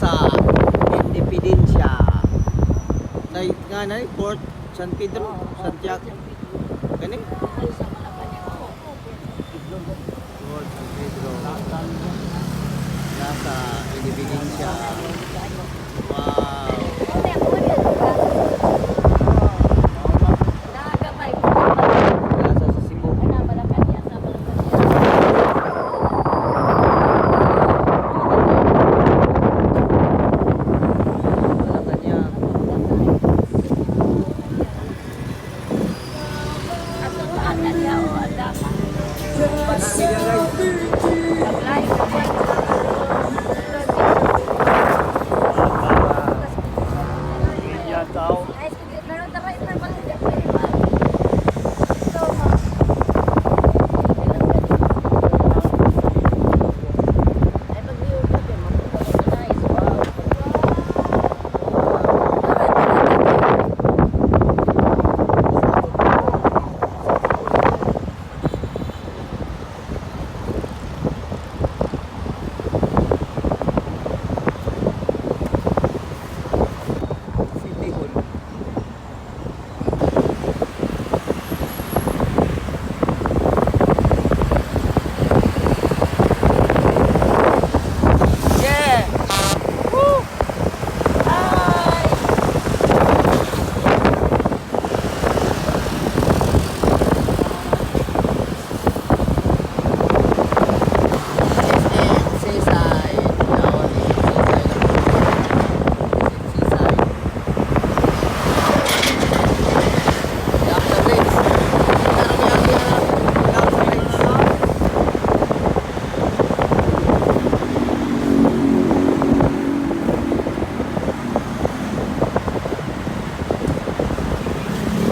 Plaza Independencia. Sa nga na Port San Pedro, Santiago. Kani? Port San Pedro. Plaza Independencia. Wow.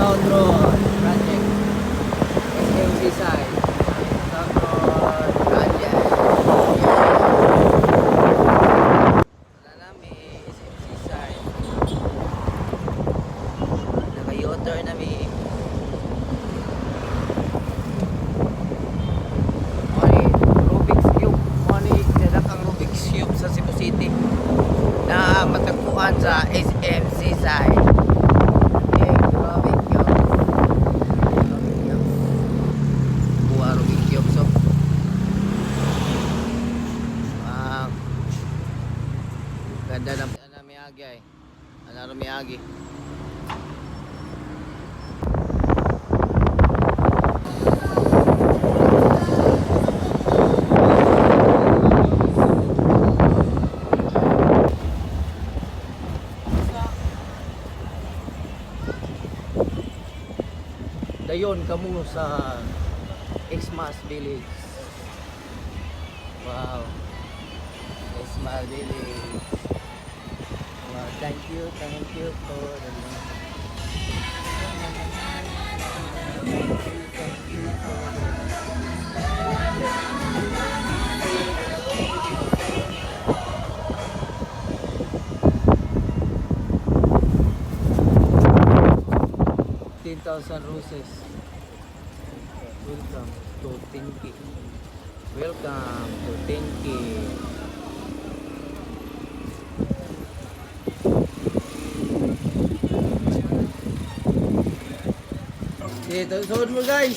South Road Project SM Seaside. South Road Project. Wala namin SM Seaside. Naka-U-turn namin. Rubik's Cube. Dadak ang Rubik's Cube sa Cebu City na matagpuan sa SM Seaside. Ganda na Miyagi ay. Ano Miyagi. Dayon kamo sa Xmas Village. Wow. Xmas Village. Wow, thank you for the $10,000 roses. Welcome to Tenki. Welcome to Tenki. Ito, suod mo guys.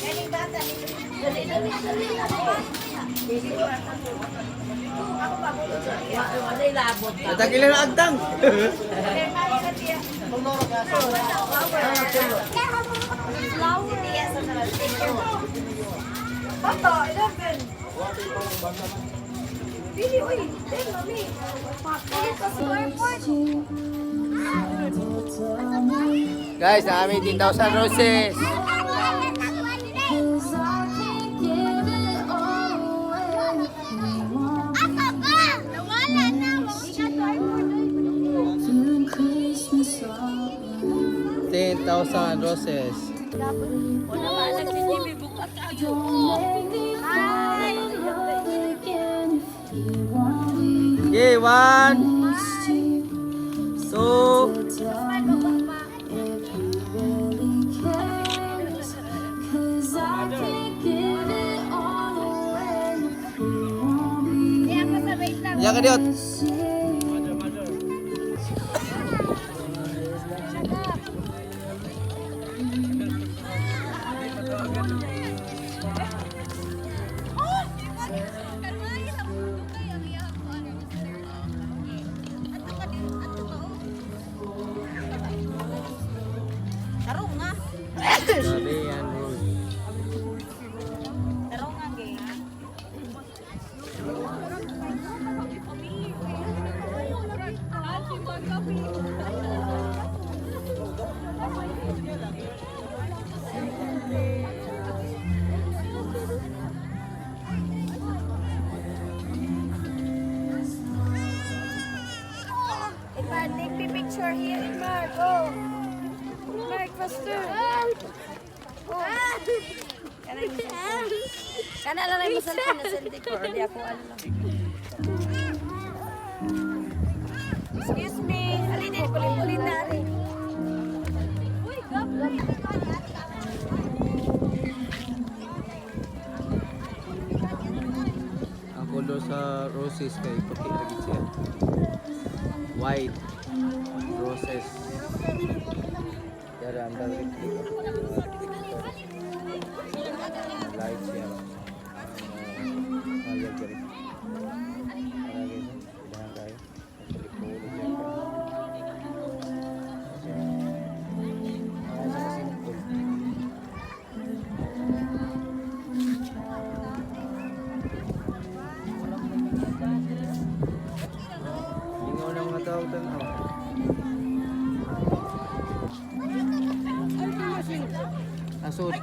Natakilan na agtang. Guys, namin 10,000 roses. $10,000 roses. Okay, 1, 2. Ya ka diot. picture here in Mark. Go. Mark, faster. Kana lang mo sa nasende ko. Di ako ano lang. Excuse me. Alinin, puli-puli na rin. Uy, gab. Ang color sa roses kay puti lagi siya. White roses. Dari ang dalik dito. Light siya. Ayun diri. Lagi siya. Dahan tayo. Puli-puli siya. Sa simple. Ingaw ng mga tao tanaw. Asod.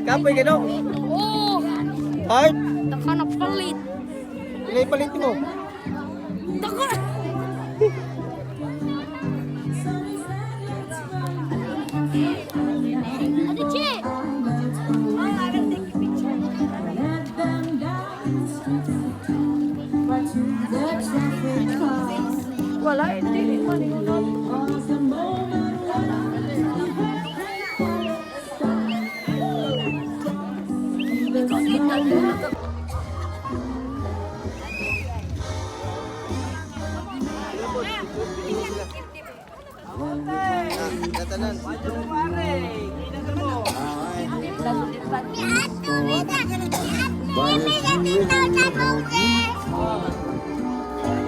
Kapoy ka no? Oh, Heart? nakanak palit. Ilay palit mo. Dako. Ate Che. Wala, hindi. Datanan.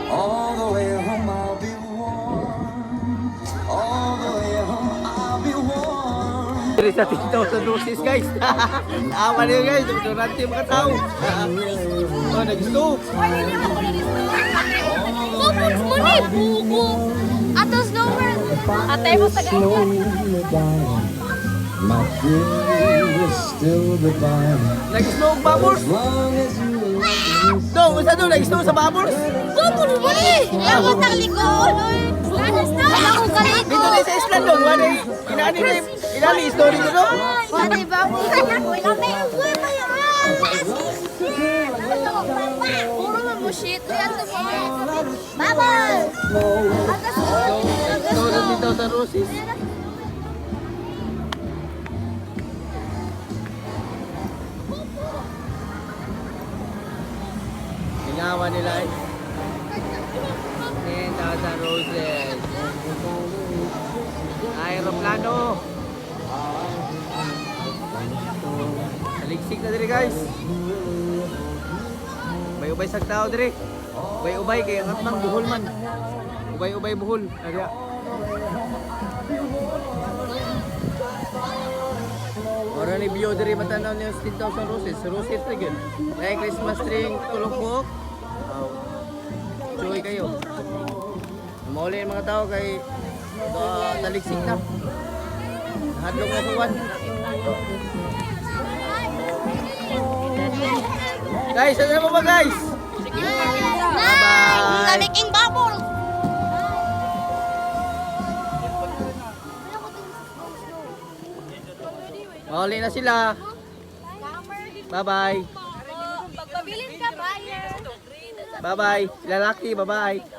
All the way home I'll be warm. All the way home I'll be warm. Diri sa 10,000 roses guys. Awa niyo guys, durante mga tao. Oh, nag-stop. Focus mo ni buko. Atos number. Atay mo sa ganyan. My fear is still the time. Nag-snow bubbles. As long as you love me. Dong, isa doon nag-snow sa bubbles. Focus mo ni. Ako tang likod. Atos na. Ako ka Dito likod. na sa island dong, wala inani story ko dong. Pati ba mo? Puro mo mo shit. Bubble! Snow na 10,000 roses. Inawa nila eh. 10,000 roses. Aeroplano. Saligsik na diri guys. Ubay-ubay sa tao diri. Ubay-ubay kay ang atman buhol man. Ubay-ubay buhol. Ariya. Ora ni view diri matanaw ni 10,000 roses. Roses na gyud. May Christmas tree tulok-buk. Joy kayo. Mauli ang mga tao kay taligsik na. Hadlok na suwan. Guys, ano mo ba guys? Bye-bye. Making bubble. Mauli na sila. Bye-bye. Pagpabilin ka, buyer. Bye-bye. Lalaki, bye-bye.